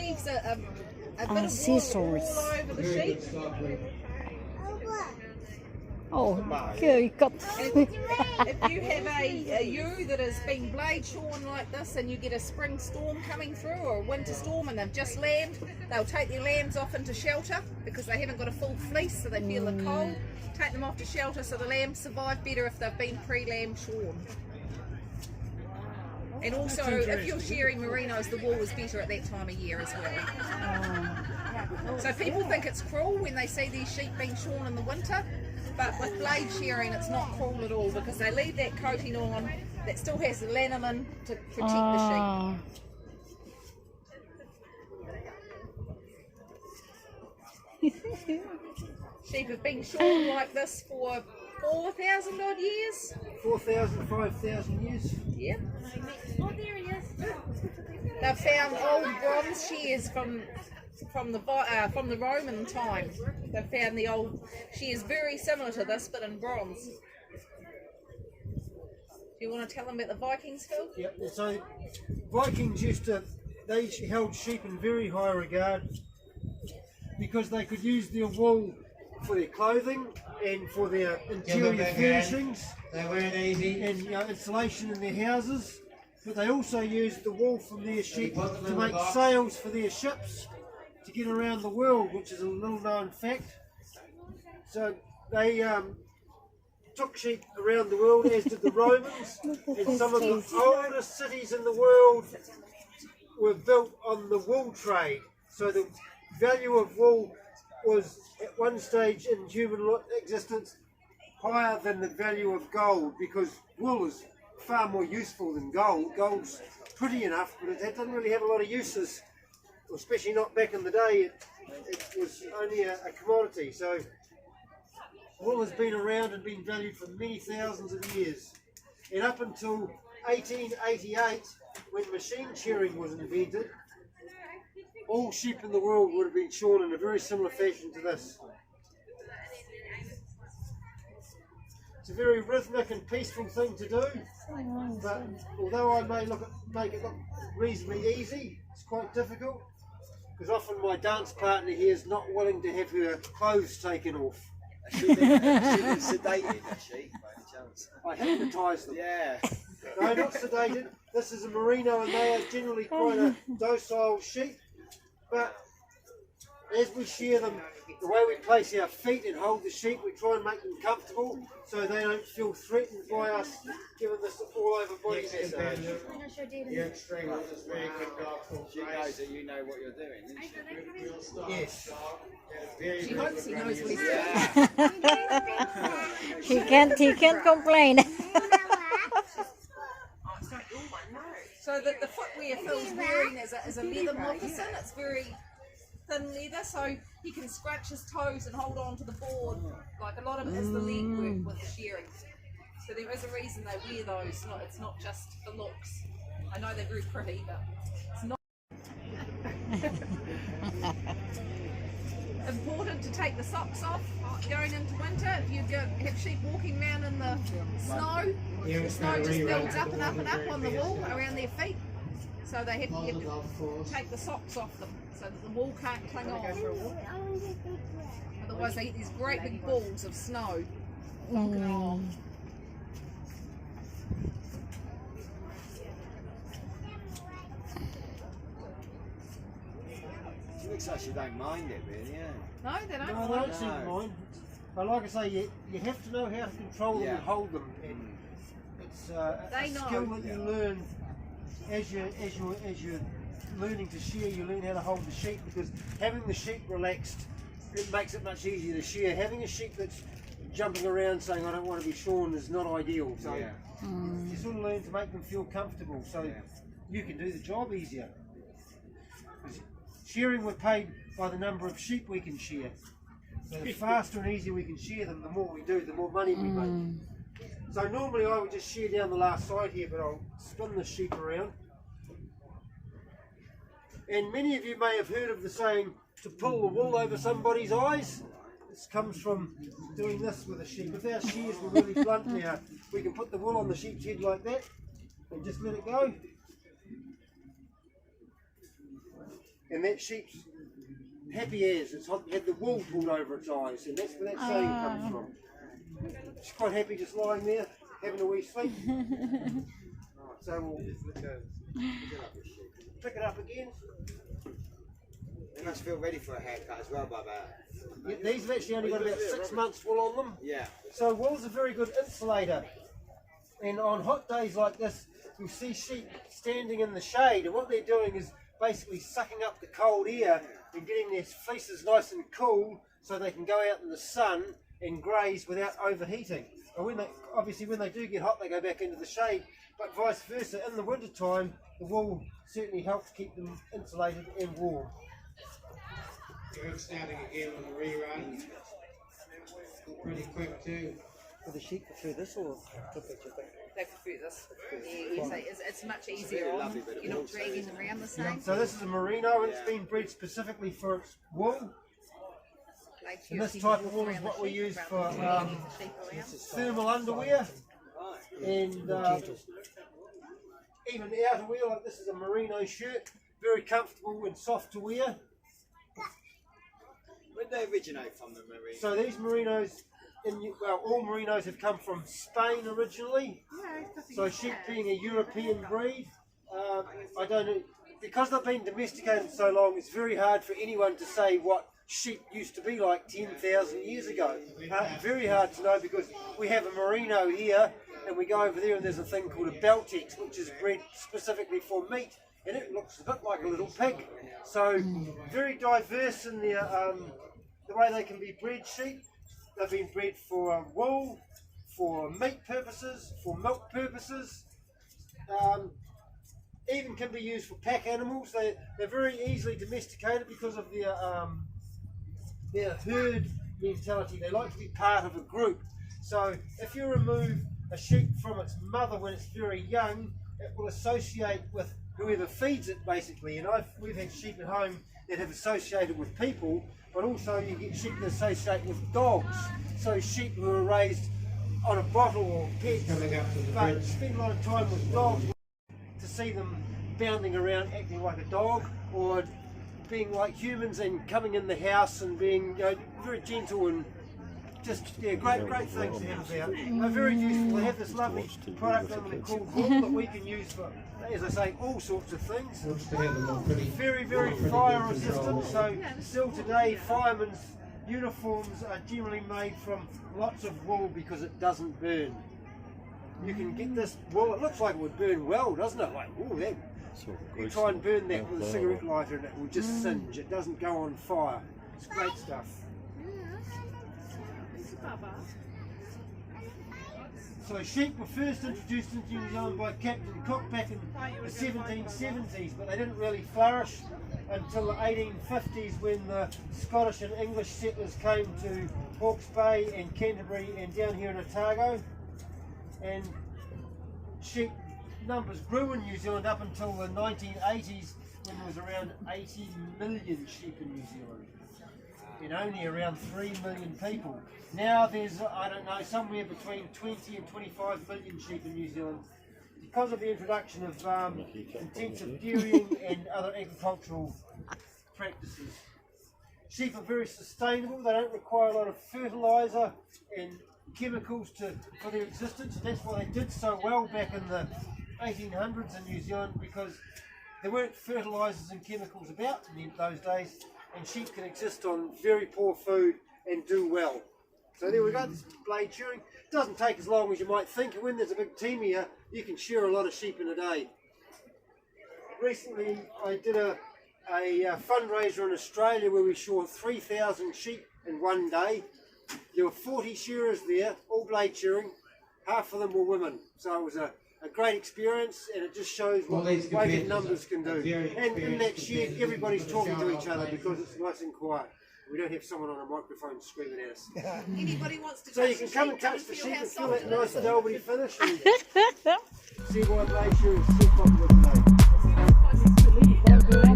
leaves a bit of scissors wool all over the sheep. Oh, you got. If you have a ewe that has been blade shorn like this and you get a spring storm coming through or a winter storm and they've just lambed, they'll take their lambs off into shelter because they haven't got a full fleece, so they feel the cold. Take them off to shelter so the lambs survive better if they've been pre-lamb shorn. And also, if you're shearing merinos, the wool is better at that time of year as well. So people think it's cruel when they see these sheep being shorn in the winter. But with blade shearing, it's not cruel at all because they leave that coating on that still has the lanolin to protect the sheep. Sheep have been shorn like this for 4,000 odd years. 4,000, 5,000 years. Yep. Oh, there he is. They've found old bronze shears from the Roman time. They've found the old shears very similar to this, but in bronze. Do you want to tell them about the Vikings, Phil? Yep. So Vikings they held sheep in very high regard because they could use their wool for their clothing and for their interior furnishings. They weren't easy. And insulation in their houses. But they also used the wool from their sheep to make sails for their ships to get around the world, which is a little known fact. So they took sheep around the world, as did the Romans, and some of the oldest cities in the world were built on the wool trade. So the value of wool was at one stage in human existence higher than the value of gold, because wool is far more useful than gold. Gold's pretty enough, but it doesn't really have a lot of uses, especially not back in the day. It was only a commodity. So wool has been around and been valued for many thousands of years. And up until 1888, when machine shearing was invented, all sheep in the world would have been shorn in a very similar fashion to this. It's a very rhythmic and peaceful thing to do, but although I may make it look reasonably easy, it's quite difficult, because often my dance partner here is not willing to have her clothes taken off. She been sedated, has she, by any chance? I hypnotise them. Yeah. No, not sedated. This is a merino and they are generally quite a docile sheep, but as we shear them, the way we place our feet and hold the sheep, we try and make them comfortable so they don't feel threatened by us giving this all over body massage. She knows that you know what you're doing, isn't she? Yes. She hopes he knows what he's doing. He can't complain. So that the footwear Phil's wearing is a leather moccasin. It's very thin leather, so he can scratch his toes and hold on to the board. Like a lot of it is the leg work with the shearing. So there is a reason they wear those. It's not just the looks. I know they're very pretty, but it's not. Important to take the socks off going into winter. If you have sheep walking around in the snow, the snow just builds up and up and up on the wool around their feet. So they have to take the socks off them so that the wool can't cling on. Otherwise they get these great big balls of snow walking along. It looks like she don't mind it, really, yeah. No, they don't. No, I don't seem to mind. But like I say, you have to know how to control them and hold them. And it's a skill that you learn as you're learning to shear. You learn how to hold the sheep, because having the sheep relaxed, it makes it much easier to shear. Having a sheep that's jumping around saying I don't want to be shorn is not ideal. So you sort of learn to make them feel comfortable, so you can do the job easier. Shearing, we're paid by the number of sheep we can shear. So the faster and easier we can shear them, the more we do, the more money we make. So normally I would just shear down the last side here, but I'll spin the sheep around. And many of you may have heard of the saying, to pull the wool over somebody's eyes. This comes from doing this with a sheep. If our shears were really blunt now, we can put the wool on the sheep's head like that and just let it go. and that sheep's happy as it's had the wool pulled over its eyes, and that's where that saying comes from. She's quite happy just lying there, having a wee sleep. Right, so we'll pick it up again. They must feel ready for a haircut as well by about. Yeah, these have actually only got about 6 months wool on them. Yeah. So wool's a very good insulator. And on hot days like this, you'll see sheep standing in the shade, and what they're doing is basically sucking up the cold air and getting their fleeces nice and cool so they can go out in the sun and graze without overheating. And obviously when they do get hot, they go back into the shade, but vice versa. In the winter time, the wool certainly helps keep them insulated and warm. Good standing again on the rerun. Pretty quick too. Do the sheep prefer this or the picture thing? They prefer this. Yeah, it's much easier on them. You're not dragging them around the same. So this is a merino, and it's been bred specifically for its wool. And this type of wool is what we use for thermal underwear and even outerwear. Like this is a merino shirt, very comfortable and soft to wear. Where did they originate from, the merino? So these merinos, all merinos have come from Spain originally. So sheep being a European breed, I don't know, because they've been domesticated so long, it's very hard for anyone to say what sheep used to be like 10,000 years ago. Very hard to know, because we have a merino here and we go over there and there's a thing called a Beltex, which is bred specifically for meat, and it looks a bit like a little pig. So very diverse in their, the way they can be bred sheep. They've been bred for wool, for meat purposes, for milk purposes. Even can be used for pack animals. They're very easily domesticated because of their herd mentality. They like to be part of a group. So if you remove a sheep from its mother when it's very young, it will associate with whoever feeds it, basically. And we've had sheep at home that have associated with people, but also you get sheep that associate with dogs. So sheep who are raised on a bottle or pets, but spend a lot of time with dogs, to see them bounding around acting like a dog, or being like humans and coming in the house and being very gentle and just great things to have about. They're very useful. They have this lovely product on them called wool that we can use for, as I say, all sorts of things. Very, very fire resistant. So still today, firemen's uniforms are generally made from lots of wool because it doesn't burn. You can get this wool, it looks like it would burn well, doesn't it? Like, oh, that. You try and burn that with a cigarette lighter and it will just singe. It doesn't go on fire. It's great stuff. So sheep were first introduced into New Zealand by Captain Cook back in the 1770s, but they didn't really flourish until the 1850s when the Scottish and English settlers came to Hawke's Bay and Canterbury and down here in Otago. And sheep numbers grew in New Zealand up until the 1980s, when there was around 80 million sheep in New Zealand and only around 3 million people. Now there's, I don't know, somewhere between 20 and 25 million sheep in New Zealand because of the introduction of intensive dairying and other agricultural practices. Sheep are very sustainable. They don't require a lot of fertiliser and chemicals for their existence, and that's why they did so well back in the 1800s in New Zealand, because there weren't fertilisers and chemicals about in those days, and sheep can exist on very poor food and do well. So there we go, this is blade shearing. It doesn't take as long as you might think, and when there's a big team here, you can shear a lot of sheep in a day. Recently I did a fundraiser in Australia where we shore 3,000 sheep in one day. There were 40 shearers there, all blade shearing. Half of them were women, so it was a great experience, and it just shows what weighted numbers can do. And in that shed, everybody's talking to each other because it's nice and quiet. We don't have someone on a microphone screaming at us. Anybody wants to So you can come and touch the sheep and feel that nice velvety finish and see why blade shearing is so popular today.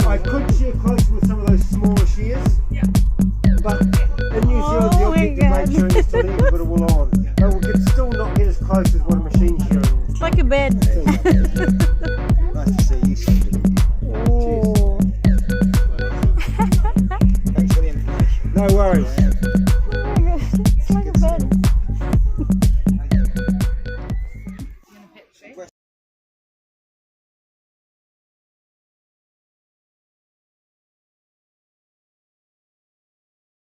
I could share closer with some of those smaller shears, but in New Zealand the object of blade shearing is to leave a bit of wool on. But we can still not get as close as what a machine shearing is. It's like a bed.